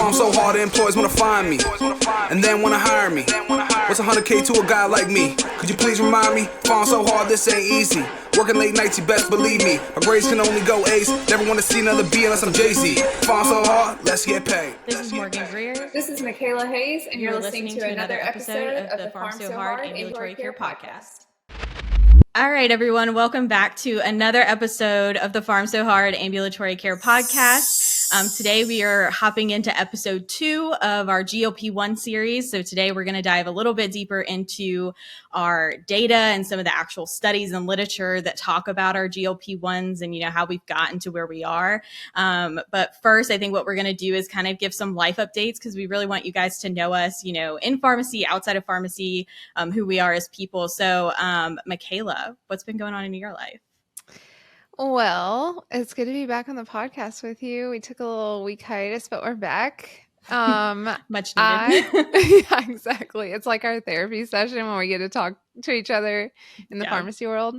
Farm so hard, the employees wanna find me, and then wanna hire me. What's 100K to a guy like me? Could you please remind me? Farm so hard, this ain't easy. Working late nights, you best believe me. My grades can only go A's. Never wanna see another B unless I'm Jay-Z. Farm so hard, let's get paid. This is Morgan Greer. This is Michaela Hayes, and you're listening to another episode of the Pharm So Hard Ambulatory Care Podcast. All right, everyone. Welcome back to another episode of the Pharm So Hard Ambulatory Care Podcast. Today, we are hopping into episode 2 of our GLP-1 series. So today, we're going to dive a little bit deeper into our data and some of the actual studies and literature that talk about our GLP-1s and, how we've gotten to where we are. But first, I think what we're going to do is kind of give some life updates because we really want you guys to know us, in pharmacy, outside of pharmacy, who we are as people. So, Michaela, what's been going on in your life? Well, it's good to be back on the podcast with you. We took a little week hiatus, but we're back. Much needed. Yeah, exactly. It's like our therapy session when we get to talk to each other in the pharmacy world.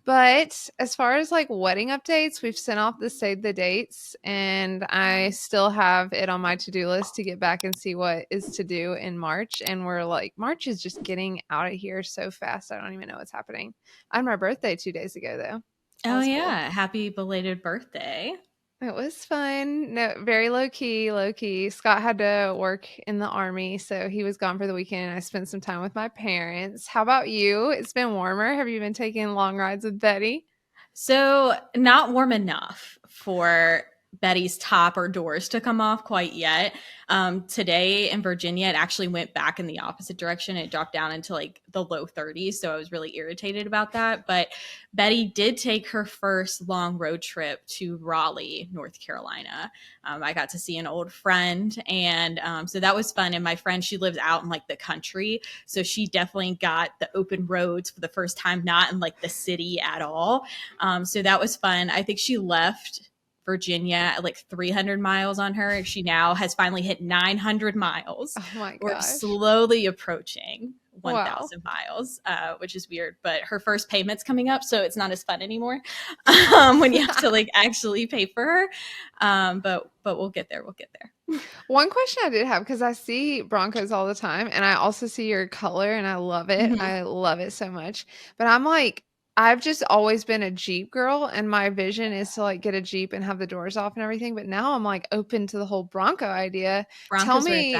But as far as like wedding updates, we've sent off the save the dates, and I still have it on my to-do list to get back and see what is to do in March. And we're like, March is just getting out of here so fast. I don't even know what's happening. I had my birthday 2 days ago, though. Oh, yeah. Cool. Happy belated birthday. It was fun. No, very low key. Scott had to work in the Army, so he was gone for the weekend. I spent some time with my parents. How about you? It's been warmer. Have you been taking long rides with Betty? So not warm enough for Betty's top or doors to come off quite yet. Today in Virginia, it actually went back in the opposite direction. It dropped down into like the low 30s. So I was really irritated about that. But Betty did take her first long road trip to Raleigh, North Carolina. I got to see an old friend. And so that was fun. And my friend, she lives out in like the country. So she definitely got the open roads for the first time, not in like the city at all. So that was fun. I think she left Virginia at like 300 miles on her. She now has finally hit 900 miles. Oh my gosh. We're slowly approaching 1,000 miles, which is weird, but her first payment's coming up, so it's not as fun anymore when you have to like actually pay for her. But we'll get there. One question I did have, because I see Broncos all the time, and I also see your color, and I love it. Mm-hmm. I love it so much. But I'm like, I've just always been a Jeep girl, and my vision is to like get a Jeep and have the doors off and everything. But now I'm like open to the whole Bronco idea. Broncos. Tell me,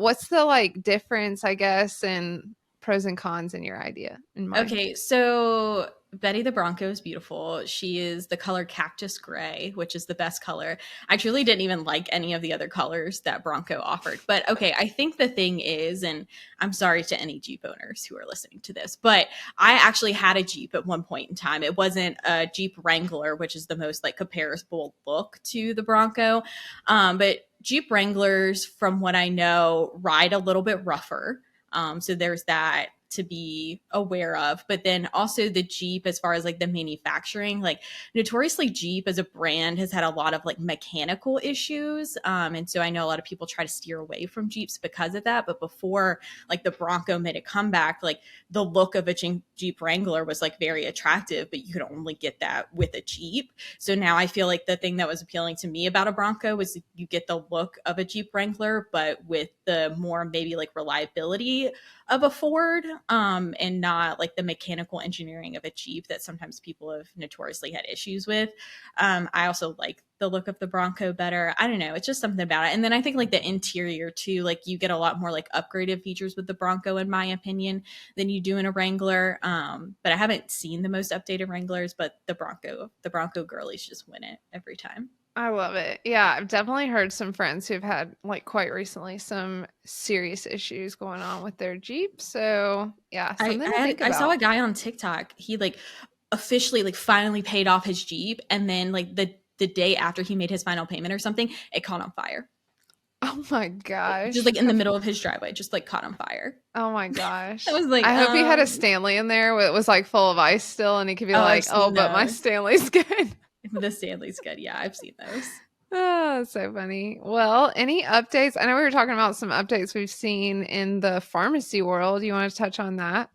what's the like difference, I guess, and pros and cons in your idea? Okay, so Betty the Bronco is beautiful. She is the color cactus gray, which is the best color. I truly didn't even like any of the other colors that Bronco offered. But okay, I think the thing is, and I'm sorry to any Jeep owners who are listening to this, but I actually had a Jeep at one point in time. It wasn't a Jeep Wrangler, which is the most like comparable look to the Bronco. But Jeep Wranglers, from what I know, ride a little bit rougher. So there's that to be aware of. But then also the Jeep, as far as like the manufacturing, like notoriously Jeep as a brand has had a lot of like mechanical issues. And so I know a lot of people try to steer away from Jeeps because of that. But before like the Bronco made a comeback, like the look of a Jeep Wrangler was like very attractive, but you could only get that with a Jeep. So now I feel like the thing that was appealing to me about a Bronco was you get the look of a Jeep Wrangler, but with the more maybe like reliability of a Ford, and not like the mechanical engineering of a Jeep that sometimes people have notoriously had issues with. I also like the look of the Bronco better. I don't know. It's just something about it. And then I think like the interior too, like you get a lot more like upgraded features with the Bronco, in my opinion, than you do in a Wrangler. But I haven't seen the most updated Wranglers, but the Bronco girlies just win it every time. I love it. Yeah, I've definitely heard some friends who've had like quite recently some serious issues going on with their Jeep. So yeah, I saw a guy on TikTok. He like officially like finally paid off his Jeep, and then like the day after he made his final payment or something, it caught on fire. Oh my gosh. Just like in the middle of his driveway, just like caught on fire. Oh my gosh. I was like, I hope he had a Stanley in there where it was like full of ice still, and he could be like, oh, but my Stanley's good. The Stanley's good. Yeah, I've seen those. Oh, so funny. Well, any updates? I know we were talking about some updates we've seen in the pharmacy world. You want to touch on that?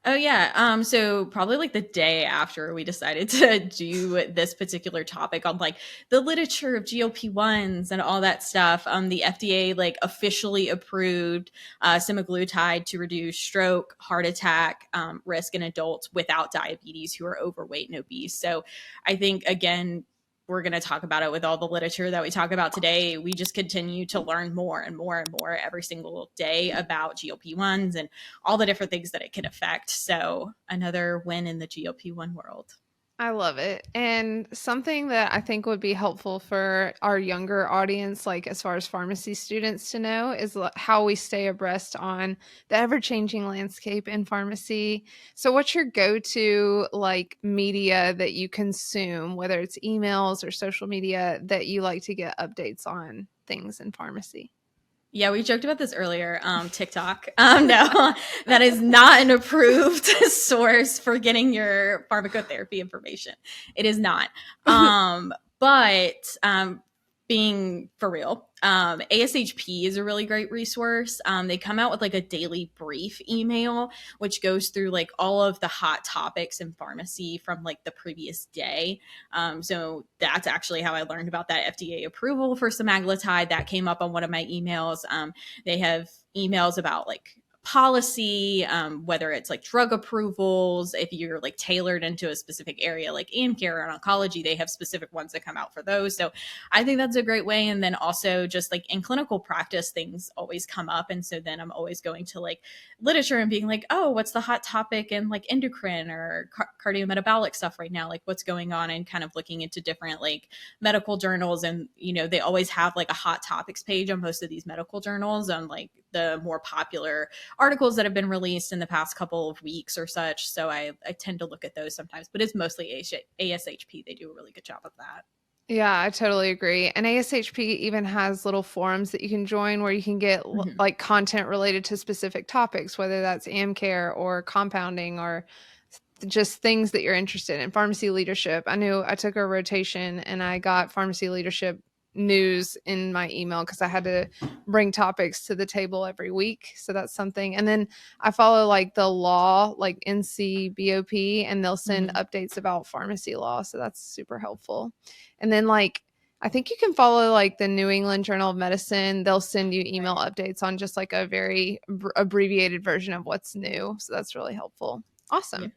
Oh yeah. So probably like the day after we decided to do this particular topic on like the literature of GLP-1s and all that stuff, the FDA like officially approved semaglutide to reduce stroke, heart attack risk in adults without diabetes who are overweight and obese. So I think again, we're going to talk about it with all the literature that we talk about today. We just continue to learn more and more and more every single day about GLP-1s and all the different things that it can affect. So another win in the GLP-1 world. I love it. And something that I think would be helpful for our younger audience, like as far as pharmacy students to know, is how we stay abreast on the ever changing landscape in pharmacy. So, what's your go to like media that you consume, whether it's emails or social media, that you like to get updates on things in pharmacy? Yeah, we joked about this earlier. TikTok. No, that is not an approved source for getting your pharmacotherapy information. It is not. But being for real, ASHP is a really great resource. They come out with like a daily brief email, which goes through like all of the hot topics in pharmacy from like the previous day. So that's actually how I learned about that FDA approval for semaglutide. That came up on one of my emails. They have emails about like policy, whether it's like drug approvals, if you're like tailored into a specific area like AmCare or oncology, they have specific ones that come out for those. So I think that's a great way. And then also just like in clinical practice, things always come up. And so then I'm always going to like literature and being like, oh, what's the hot topic in like endocrine or cardiometabolic stuff right now? Like what's going on, and kind of looking into different like medical journals. And, you know, they always have like a hot topics page on most of these medical journals on like the more popular articles that have been released in the past couple of weeks or such. So I tend to look at those sometimes, but it's mostly ASHP. They do a really good job of that. Yeah, I totally agree. And ASHP even has little forums that you can join where you can get like content related to specific topics, whether that's AmCare or compounding or just things that you're interested in. Pharmacy leadership. I knew I took a rotation and I got pharmacy leadership news in my email because I had to bring topics to the table every week. So that's something. And then I follow like the law, like NCBOP, and they'll send updates about pharmacy law. So that's super helpful. And then like I think you can follow like the New England Journal of Medicine. They'll send you email updates on just like a very abbreviated version of what's new. So that's really helpful. Awesome. Yeah.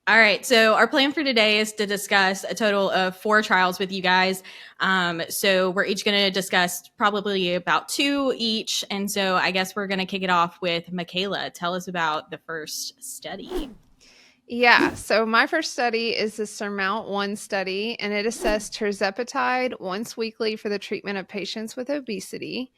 All right. So our plan for today is to discuss a total of 4 trials with you guys. So we're each going to discuss probably about 2 each. And so I guess we're going to kick it off with Michaela. Tell us about the first study. Yeah. So my first study is the Surmount 1 study, and it assessed tirzepatide once weekly for the treatment of patients with obesity.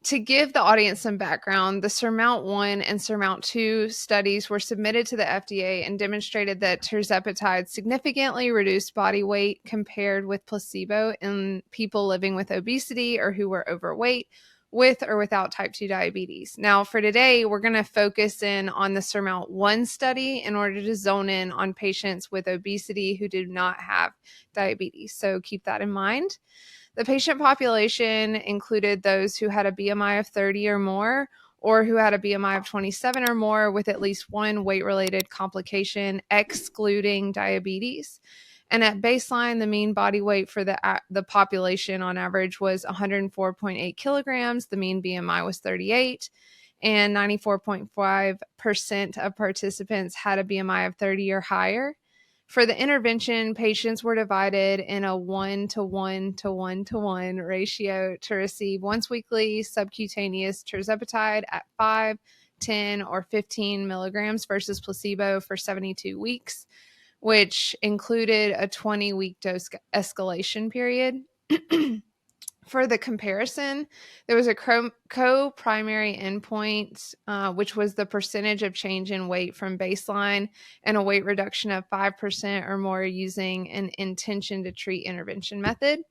To give the audience some background, the Surmount 1 and Surmount 2 studies were submitted to the FDA and demonstrated that tirzepatide significantly reduced body weight compared with placebo in people living with obesity or who were overweight with or without type 2 diabetes. Now, for today, we're going to focus in on the Surmount 1 study in order to zone in on patients with obesity who do not have diabetes. So keep that in mind. The patient population included those who had a BMI of 30 or more, or who had a BMI of 27 or more with at least one weight-related complication, excluding diabetes. And at baseline, the mean body weight for the population on average was 104.8 kilograms. The mean BMI was 38, and 94.5% of participants had a BMI of 30 or higher. For the intervention, patients were divided in a 1:1:1:1 ratio to receive once weekly subcutaneous tirzepatide at 5, 10, or 15 milligrams versus placebo for 72 weeks, which included a 20-week dose escalation period. For the comparison, there was a co-primary endpoint, which was the percentage of change in weight from baseline and a weight reduction of 5% or more using an intention to treat intervention method.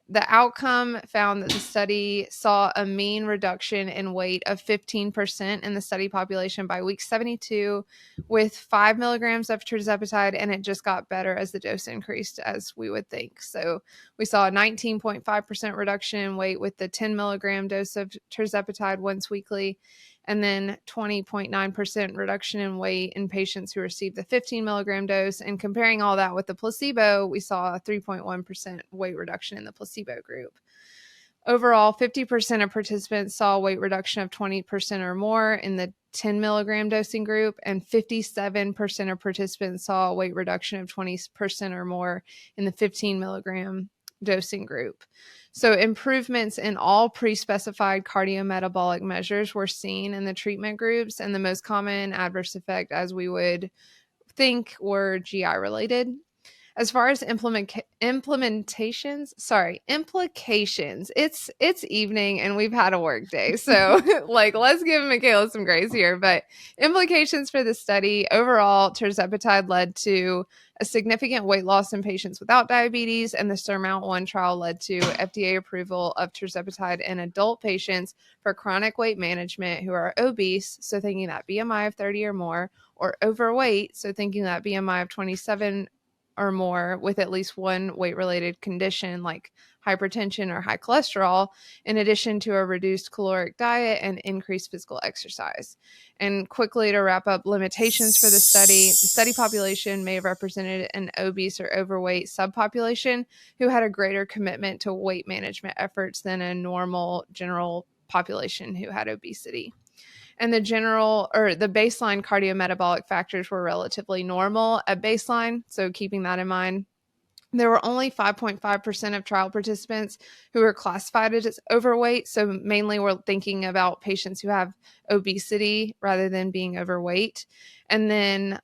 The outcome found that the study saw a mean reduction in weight of 15% in the study population by week 72 with 5 milligrams of tirzepatide, and it just got better as the dose increased, as we would think. So we saw a 19.5% reduction in weight with the 10 milligram dose of tirzepatide once weekly, and then 20.9% reduction in weight in patients who received the 15 milligram dose. And comparing all that with the placebo, we saw a 3.1% weight reduction in the placebo group. Overall, 50% of participants saw a weight reduction of 20% or more in the 10 milligram dosing group, and 57% of participants saw a weight reduction of 20% or more in the 15 milligram dosing group. So improvements in all pre-specified cardiometabolic measures were seen in the treatment groups, and the most common adverse effect, as we would think, were GI related. As far as implications, it's evening and we've had a work day. So like, let's give Michaela some grace here. But implications for the study: overall, tirzepatide led to a significant weight loss in patients without diabetes, and the Surmount 1 trial led to FDA approval of tirzepatide in adult patients for chronic weight management who are obese, so thinking that BMI of 30 or more, or overweight, so thinking that BMI of 27 or more, with at least one weight-related condition like hypertension or high cholesterol, in addition to a reduced caloric diet and increased physical exercise. And quickly to wrap up limitations for the study population may have represented an obese or overweight subpopulation who had a greater commitment to weight management efforts than a normal general population who had obesity. And the baseline cardiometabolic factors were relatively normal at baseline. So keeping that in mind, there were only 5.5% of trial participants who were classified as overweight. So mainly we're thinking about patients who have obesity rather than being overweight. And then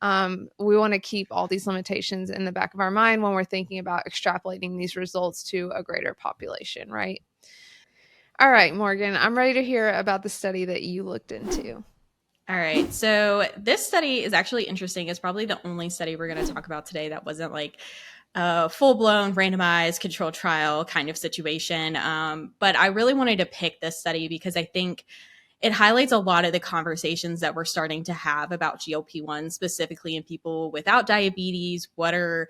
we want to keep all these limitations in the back of our mind when we're thinking about extrapolating these results to a greater population, right? All right, Morgan, I'm ready to hear about the study that you looked into. All right. So this study is actually interesting. It's probably the only study we're going to talk about today that wasn't like a full-blown randomized controlled trial kind of situation. But I really wanted to pick this study because I think it highlights a lot of the conversations that we're starting to have about GLP-1, specifically in people without diabetes. What are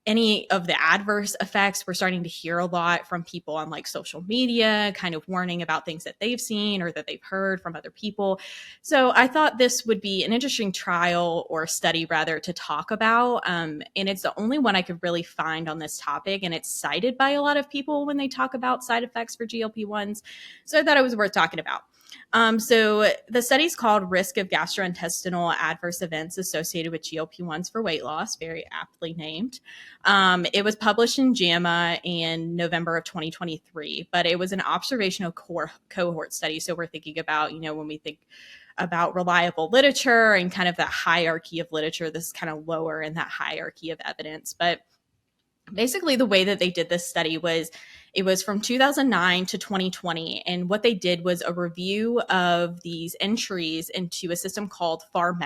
any of the adverse effects? We're starting to hear a lot from people on like social media, kind of warning about things that they've seen or that they've heard from other people. So I thought this would be an interesting trial, or study rather, to talk about. And it's the only one I could really find on this topic. And it's cited by a lot of people when they talk about side effects for GLP-1s. So I thought it was worth talking about. So the study is called Risk of Gastrointestinal Adverse Events Associated with GLP-1s for Weight Loss, very aptly named. It was published in JAMA in November of 2023, but it was an observational cohort study. So we're thinking about, when we think about reliable literature and kind of that hierarchy of literature, this is kind of lower in that hierarchy of evidence. But basically the way that they did this study was, it was from 2009 to 2020. And what they did was a review of these entries into a system called Pharm,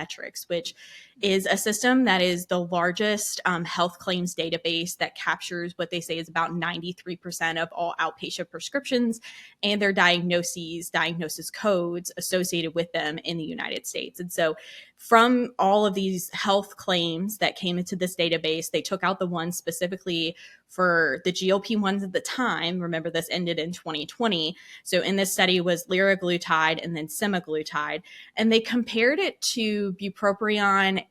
which is a system that is the largest health claims database that captures what they say is about 93% of all outpatient prescriptions and their diagnosis codes associated with them in the United States. And so from all of these health claims that came into this database, they took out the ones specifically for the GLP-1s at the time. Remember, this ended in 2020. So in this study was liraglutide and then semaglutide. And they compared it to bupropion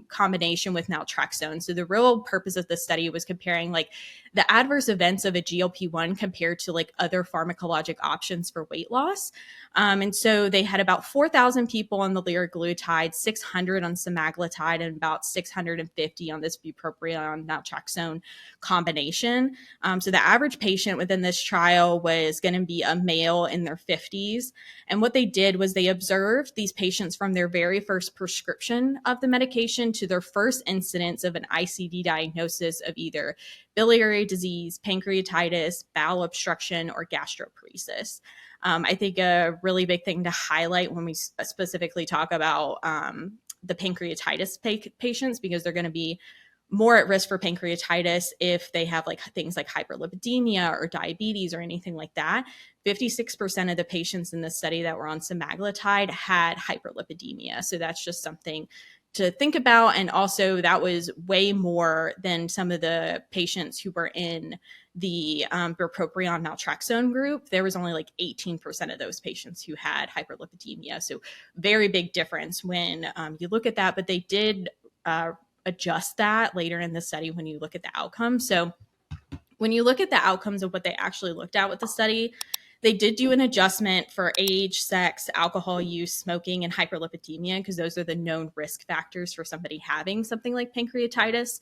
combination with naltrexone. So the real purpose of the study was comparing like the adverse events of a GLP-1 compared to like other pharmacologic options for weight loss. And so they had about 4,000 people on the liraglutide, 600 on semaglutide, and about 650 on this bupropion naltrexone combination. So the average patient within this trial was going to be a male in their 50s. And what they did was they observed these patients from their very first prescription of the medication to their first incidence of an ICD diagnosis of either biliary disease, pancreatitis, bowel obstruction, or gastroparesis. I think a really big thing to highlight when we specifically talk about the pancreatitis patients, because they're going to be more at risk for pancreatitis if they have like things like hyperlipidemia or diabetes or anything like that. 56% of the patients in the study that were on semaglutide had hyperlipidemia. So that's just something think about. And also that was way more than some of the patients who were in the bupropion naltrexone group. There was only like 18% of those patients who had hyperlipidemia. So very big difference when you look at that, but they did adjust that later in the study when you look at the outcomes. So when you look at the outcomes of what they actually looked at with the study, they did do an adjustment for age, sex, alcohol use, smoking, and hyperlipidemia, because those are the known risk factors for somebody having something like pancreatitis.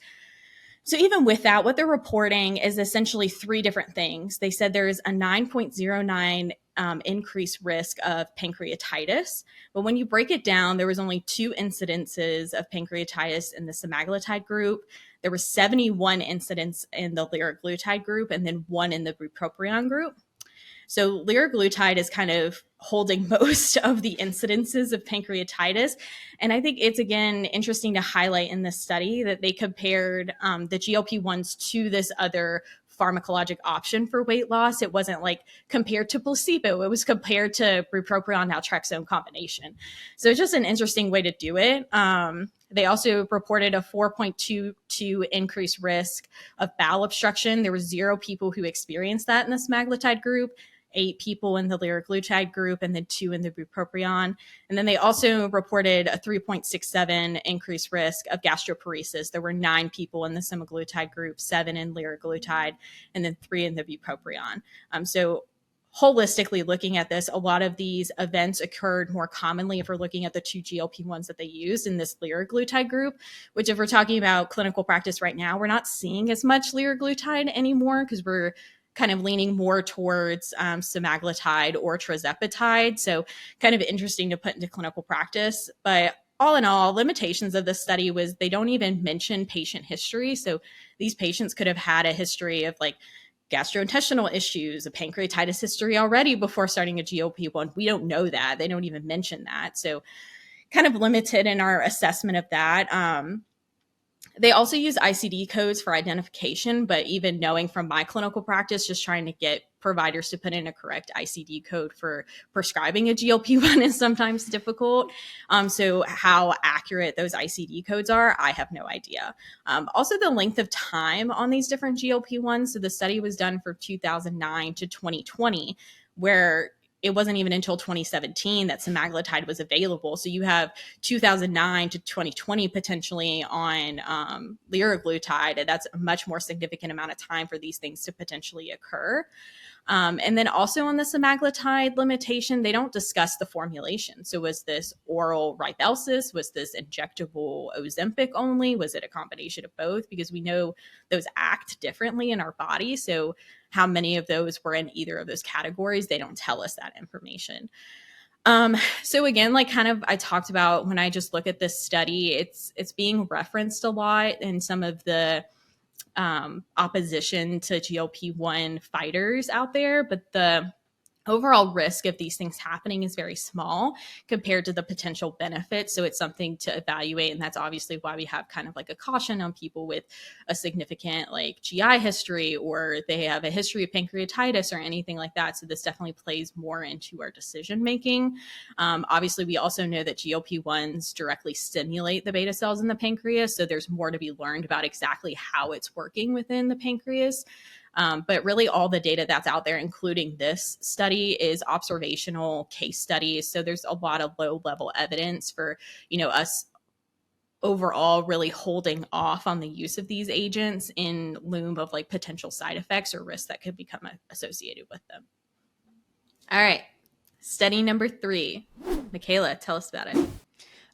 So even with that, what they're reporting is essentially three different things. They said there's a 9.09 increased risk of pancreatitis. But when you break it down, there was only 2 incidences of pancreatitis in the semaglutide group. There were 71 incidents in the liraglutide group, and then 1 in the bupropion group. So liraglutide is kind of holding most of the incidences of pancreatitis. And I think it's, again, interesting to highlight in this study that they compared the GLP-1s to this other pharmacologic option for weight loss. It wasn't like compared to placebo. It was compared to bupropion naltrexone combination. So it's just an interesting way to do it. They also reported a 4.22 increased risk of bowel obstruction. There were 0 people who experienced that in the semaglutide group, 8 people in the liraglutide group, and then 2 in the bupropion. And then they also reported a 3.67 increased risk of gastroparesis. There were 9 people in the semaglutide group, 7 in liraglutide, and then 3 in the bupropion. So holistically looking at this, a lot of these events occurred more commonly if we're looking at the 2 GLP-1s that they used in this liraglutide group, which if we're talking about clinical practice right now, we're not seeing as much liraglutide anymore because we're kind of leaning more towards semaglutide or tirzepatide. So kind of interesting to put into clinical practice. But all in all, limitations of this study was they don't even mention patient history. So these patients could have had a history of like gastrointestinal issues, a pancreatitis history already before starting a GLP-1. We don't know that. They don't even mention that. So kind of limited in our assessment of that. They also use ICD codes for identification, but even knowing from my clinical practice, just trying to get providers to put in a correct ICD code for prescribing a GLP-1 is sometimes difficult. So how accurate those ICD codes are, I have no idea. Also, the length of time on these different GLP-1s. So the study was done from 2009 to 2020, where it wasn't even until 2017 that semaglutide was available. So you have 2009 to 2020 potentially on liraglutide, and that's a much more significant amount of time for these things to potentially occur. And then also on the semaglutide limitation, they don't discuss the formulation. So was this oral Ribelsis? Was this injectable Ozempic only? Was it a combination of both? Because we know those act differently in our body. So how many of those were in either of those categories, they don't tell us that information. So again, like kind of I talked about when I just look at this study, it's being referenced a lot in some of the opposition to GLP-1 fighters out there, but the overall risk of these things happening is very small compared to the potential benefits. So it's something to evaluate. And that's obviously why we have kind of like a caution on people with a significant like GI history, or they have a history of pancreatitis or anything like that. So this definitely plays more into our decision making. Obviously, we also know that GLP-1s directly stimulate the beta cells in the pancreas. So there's more to be learned about exactly how it's working within the pancreas. But really all the data that's out there, including this study, is observational case studies. So there's a lot of low level evidence for, us overall really holding off on the use of these agents in loom of like potential side effects or risks that could become associated with them. All right. Study number 3. Michaela, tell us about it.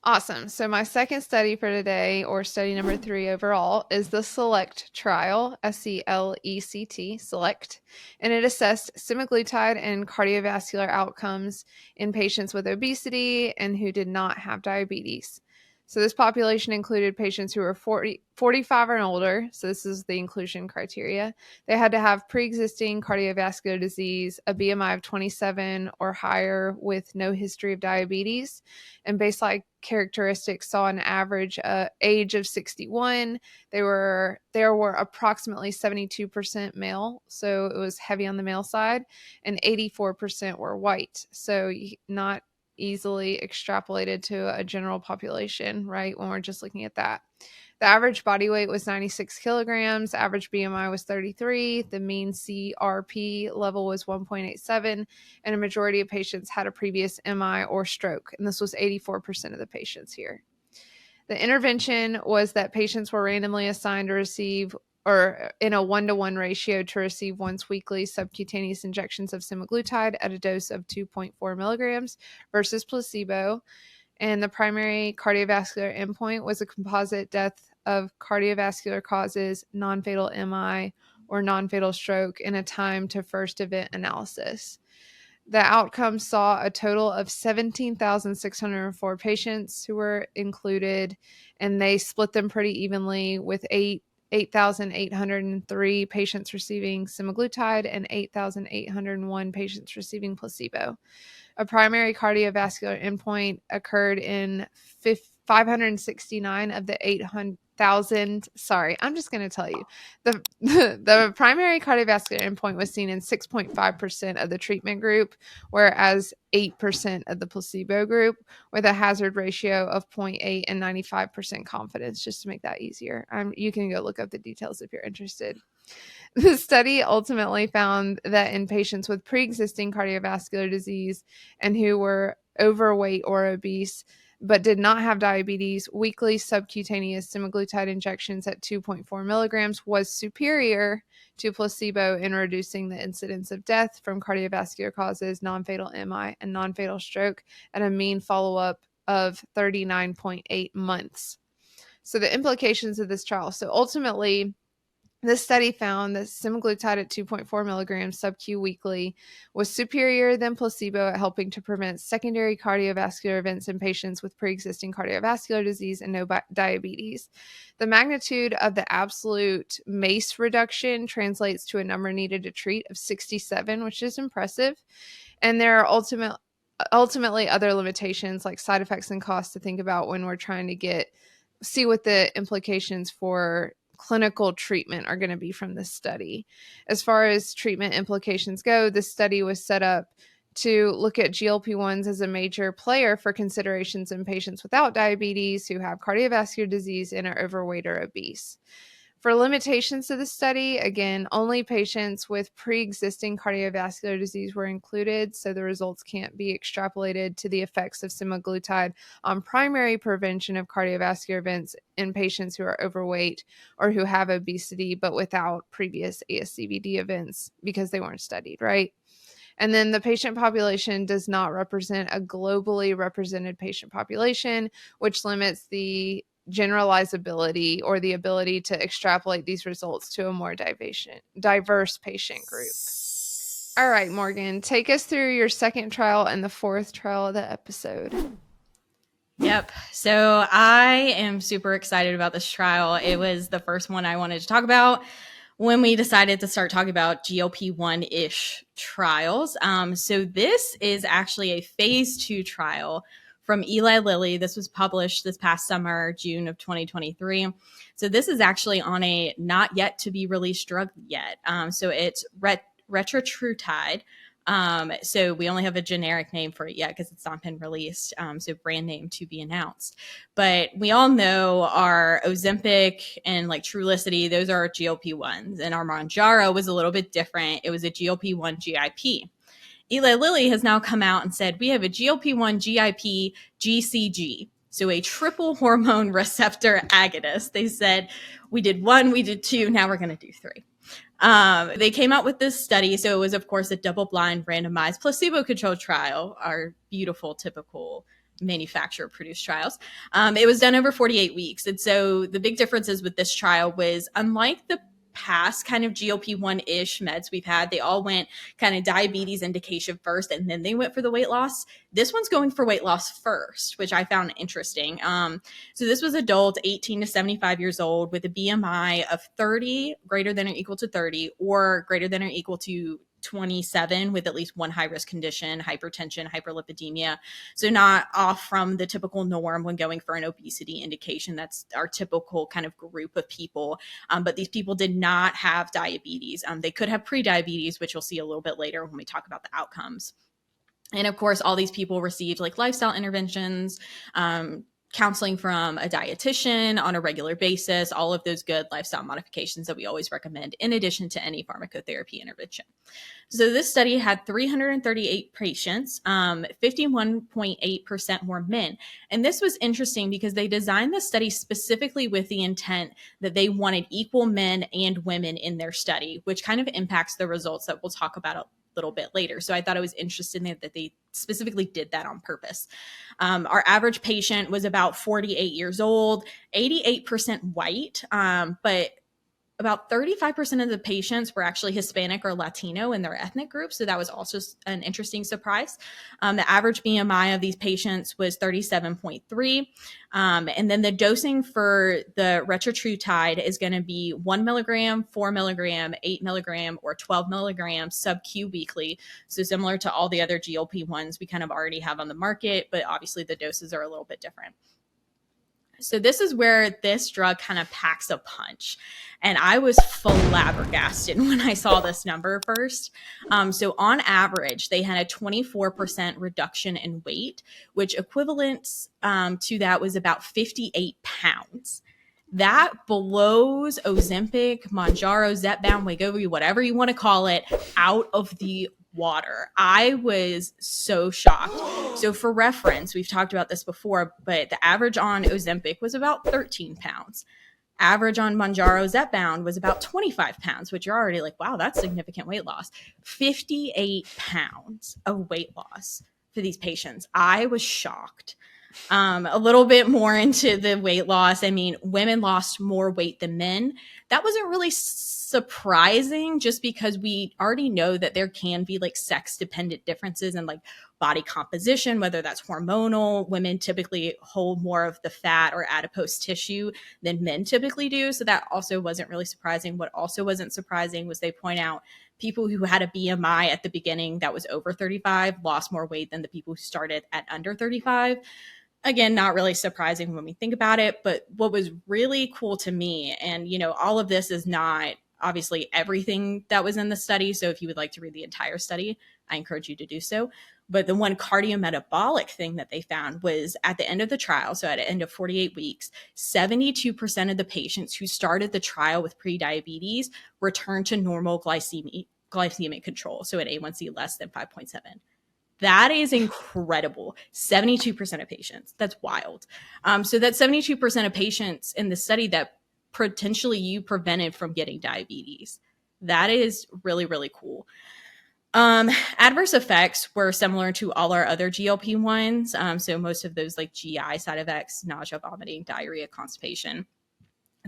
Awesome. So my second study for today, or study number 3 overall, is the SELECT trial, SELECT, SELECT, and it assessed semaglutide and cardiovascular outcomes in patients with obesity and who did not have diabetes. So this population included patients who were 45 and older. So this is the inclusion criteria. They had to have pre-existing cardiovascular disease, a BMI of 27 or higher with no history of diabetes, and baseline characteristics saw an average age of 61. There were approximately 72% male, so it was heavy on the male side, and 84% were white. So not easily extrapolated to a general population, right? When we're just looking at that. The average body weight was 96 kilograms. Average BMI was 33. The mean CRP level was 1.87. And a majority of patients had a previous MI or stroke. And this was 84% of the patients here. The intervention was that patients were randomly assigned to receive, or in a 1-to-1 ratio, to receive once weekly subcutaneous injections of semaglutide at a dose of 2.4 milligrams versus placebo. And the primary cardiovascular endpoint was a composite death of cardiovascular causes, non-fatal MI, or non-fatal stroke in a time to first event analysis. The outcome saw a total of 17,604 patients who were included, and they split them pretty evenly with 8,803 patients receiving semaglutide and 8,801 patients receiving placebo. A primary cardiovascular endpoint occurred in 569 of the 800,000. Sorry, I'm just going to tell you. The primary cardiovascular endpoint was seen in 6.5% of the treatment group, whereas 8% of the placebo group, with a hazard ratio of 0.8 and 95% confidence, just to make that easier. You can go look up the details if you're interested. The study ultimately found that in patients with pre-existing cardiovascular disease and who were overweight or obese but did not have diabetes, weekly subcutaneous semaglutide injections at 2.4 milligrams was superior to placebo in reducing the incidence of death from cardiovascular causes, non-fatal MI, and non-fatal stroke at a mean follow-up of 39.8 months. So the implications of this trial. So ultimately, this study found that semaglutide at 2.4 milligrams sub-Q weekly was superior than placebo at helping to prevent secondary cardiovascular events in patients with pre-existing cardiovascular disease and no diabetes. The magnitude of the absolute MACE reduction translates to a number needed to treat of 67, which is impressive. And there are ultimately other limitations like side effects and costs to think about when we're trying to see what the implications for clinical treatment are going to be from this study. As far as treatment implications go, this study was set up to look at GLP-1s as a major player for considerations in patients without diabetes who have cardiovascular disease and are overweight or obese. For limitations to the study, again, only patients with pre-existing cardiovascular disease were included, so the results can't be extrapolated to the effects of semaglutide on primary prevention of cardiovascular events in patients who are overweight or who have obesity but without previous ASCVD events because they weren't studied, right? And then the patient population does not represent a globally represented patient population, which limits the generalizability or the ability to extrapolate these results to a more diverse patient group. All right, Morgan, take us through your second trial and the fourth trial of the episode. Yep. So I am super excited about this trial. It was the first one I wanted to talk about when we decided to start talking about GLP-1-ish trials. So this is actually a phase 2 trial from Eli Lilly. This was published this past summer, June of 2023. So this is actually on a not yet to be released drug yet. So it's retatrutide. So we only have a generic name for it yet because it's not been released. So brand name to be announced. But we all know our Ozempic and like Trulicity, those are GLP-1s. And our Mounjaro was a little bit different. It was a GLP-1 GIP. Eli Lilly has now come out and said, we have a GLP-1 GIP GCG. So a triple hormone receptor agonist. They said, we did 1, we did 2, now we're going to do 3. They came out with this study. So it was, of course, a double-blind, randomized, placebo-controlled trial, our beautiful, typical manufacturer-produced trials. It was done over 48 weeks. And so the big differences with this trial was, unlike the past kind of GLP-1-ish meds we've had, they all went kind of diabetes indication first, and then they went for the weight loss. This one's going for weight loss first, which I found interesting. So this was adult 18 to 75 years old with a BMI of 30, greater than or equal to 30, or greater than or equal to 27 with at least one high-risk condition, hypertension, hyperlipidemia. So not off from the typical norm when going for an obesity indication. That's our typical kind of group of people. But these people did not have diabetes. They could have pre-diabetes, which you'll see a little bit later when we talk about the outcomes. And of course, all these people received like lifestyle interventions, counseling from a dietitian on a regular basis, all of those good lifestyle modifications that we always recommend, in addition to any pharmacotherapy intervention. So this study had 338 patients, 51.8% were men. And this was interesting because they designed the study specifically with the intent that they wanted equal men and women in their study, which kind of impacts the results that we'll talk about a little bit later. So I thought it was interesting that they specifically did that on purpose. Our average patient was about 48 years old, 88% white, but about 35% of the patients were actually Hispanic or Latino in their ethnic group. So that was also an interesting surprise. The average BMI of these patients was 37.3. And then the dosing for the retatrutide is going to be 1 milligram, 4 milligram, 8 milligram, or 12 milligrams sub-Q weekly. So similar to all the other GLP-1s we kind of already have on the market, but obviously the doses are a little bit different. So this is where this drug kind of packs a punch. And I was flabbergasted when I saw this number first. So on average, they had a 24% reduction in weight, which equivalents to that was about 58 pounds. That blows Ozempic, Mounjaro, Zepbound, Wegovy, whatever you want to call it, out of the water. I was so shocked. So for reference, we've talked about this before, but the average on Ozempic was about 13 pounds. Average on Mounjaro Zepbound was about 25 pounds, which you're already like, wow, that's significant weight loss. 58 pounds of weight loss for these patients. I was shocked. A little bit more into the weight loss. I mean, women lost more weight than men. That wasn't really surprising just because we already know that there can be like sex dependent differences in like body composition, whether that's hormonal. Women typically hold more of the fat or adipose tissue than men typically do. So that also wasn't really surprising. What also wasn't surprising was they point out people who had a BMI at the beginning that was over 35 lost more weight than the people who started at under 35. Again, not really surprising when we think about it, but what was really cool to me, and you know, all of this is not obviously everything that was in the study. So if you would like to read the entire study, I encourage you to do so. But the one cardiometabolic thing that they found was at the end of the trial, so at the end of 48 weeks, 72% of the patients who started the trial with prediabetes returned to normal glycemic control, so an A1C less than 5.7. That is incredible. 72% of patients. That's wild. So that's 72% of patients in the study that potentially you prevented from getting diabetes. That is really, really cool. Adverse effects were similar to all our other GLP-1s. So most of those like GI side effects, nausea, vomiting, diarrhea, constipation.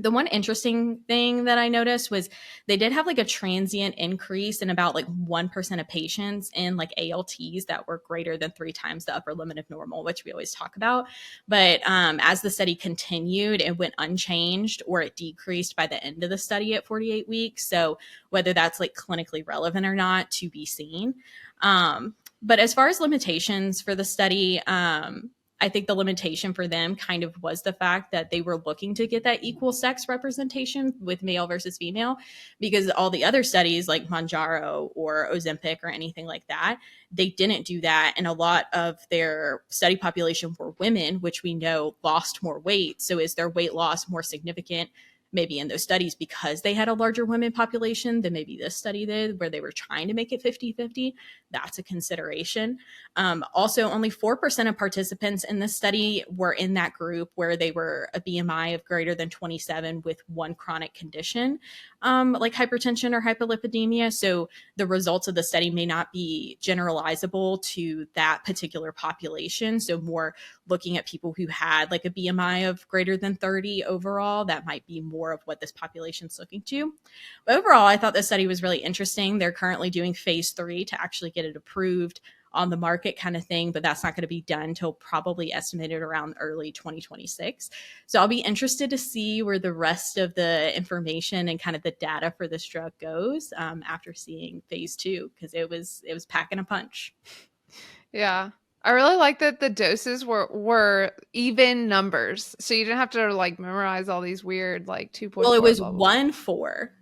The one interesting thing that I noticed was they did have like a transient increase in about like 1% of patients in like ALTs that were greater than 3 times the upper limit of normal, which we always talk about. But as the study continued, it went unchanged or it decreased by the end of the study at 48 weeks. So whether that's like clinically relevant or not to be seen. But as far as limitations for the study, I think the limitation for them kind of was the fact that they were looking to get that equal sex representation with male versus female, because all the other studies like Mounjaro or Ozempic or anything like that, they didn't do that. And a lot of their study population were women, which we know lost more weight. So is their weight loss more significant maybe in those studies because they had a larger women population than maybe this study did, where they were trying to make it 50-50? That's a consideration. Also, only 4% of participants in this study were in that group where they were a BMI of greater than 27 with one chronic condition, like hypertension or hyperlipidemia. So the results of the study may not be generalizable to that particular population. So more looking at people who had like a BMI of greater than 30 overall, that might be more of what this population is looking to. But overall, I thought this study was really interesting. They're currently doing phase 3 to actually get it approved on the market kind of thing, but that's not going to be done until probably estimated around early 2026. So I'll be interested to see where the rest of the information and kind of the data for this drug goes after seeing phase 2, because it was packing a punch. Yeah. I really like that the doses were even numbers. So you didn't have to like memorize all these weird like 2.4. Well, it was blah, blah, blah. 1, 4.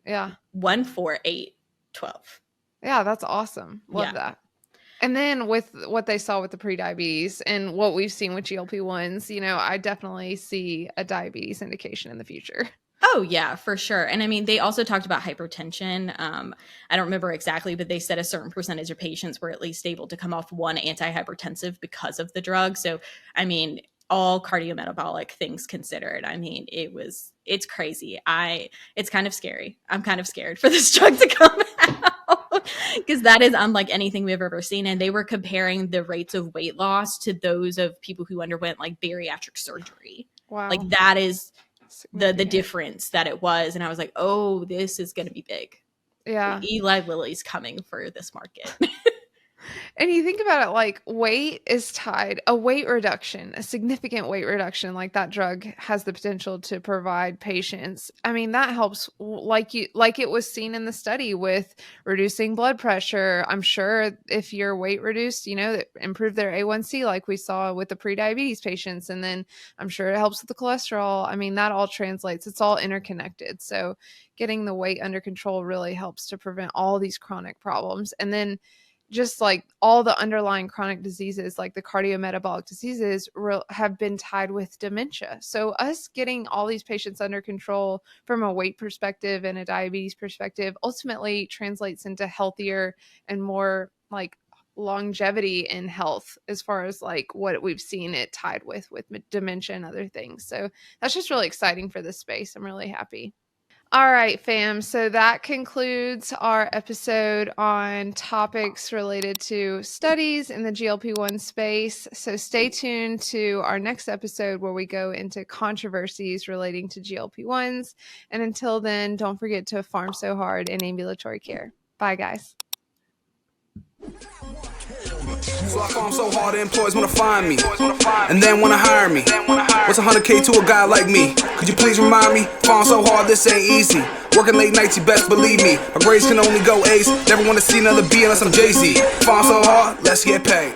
Yeah. 1, 4, 8, 12. Yeah, that's awesome. Love that. And then with what they saw with the prediabetes and what we've seen with GLP-1s, I definitely see a diabetes indication in the future. Oh, yeah, for sure. And I mean, they also talked about hypertension. I don't remember exactly, but they said a certain percentage of patients were at least able to come off one antihypertensive because of the drug. So, I mean, all cardiometabolic things considered, I mean, it's crazy. It's kind of scary. I'm kind of scared for this drug to come out because that is unlike anything we've ever seen. And they were comparing the rates of weight loss to those of people who underwent like bariatric surgery. Wow. Like that is the difference that it was. And I was like, oh, this is going to be big. Yeah. Eli Lilly's coming for this market. And you think about it, like weight is tied, a weight reduction, a significant weight reduction, like that drug has the potential to provide patients. I mean, that helps like it was seen in the study with reducing blood pressure. I'm sure if your weight reduced, that improved their A1C like we saw with the prediabetes patients. And then I'm sure it helps with the cholesterol. I mean, that all translates. It's all interconnected. So getting the weight under control really helps to prevent all these chronic problems. And then just like all the underlying chronic diseases, like the cardiometabolic diseases have been tied with dementia. So us getting all these patients under control from a weight perspective and a diabetes perspective ultimately translates into healthier and more like longevity in health as far as like what we've seen it tied with dementia and other things. So that's just really exciting for this space. I'm really happy. All right, fam. So that concludes our episode on topics related to studies in the GLP-1 space. So stay tuned to our next episode where we go into controversies relating to GLP-1s. And until then, don't forget to farm so hard in ambulatory care. Bye, guys. So I farm so hard, the employees wanna find me, and then wanna hire me. What's 100K to a guy like me? Could you please remind me? Farm so hard, this ain't easy. Working late nights, you best believe me. My grades can only go ace. Never wanna see another B unless I'm Jay-Z. Farm so hard, let's get paid.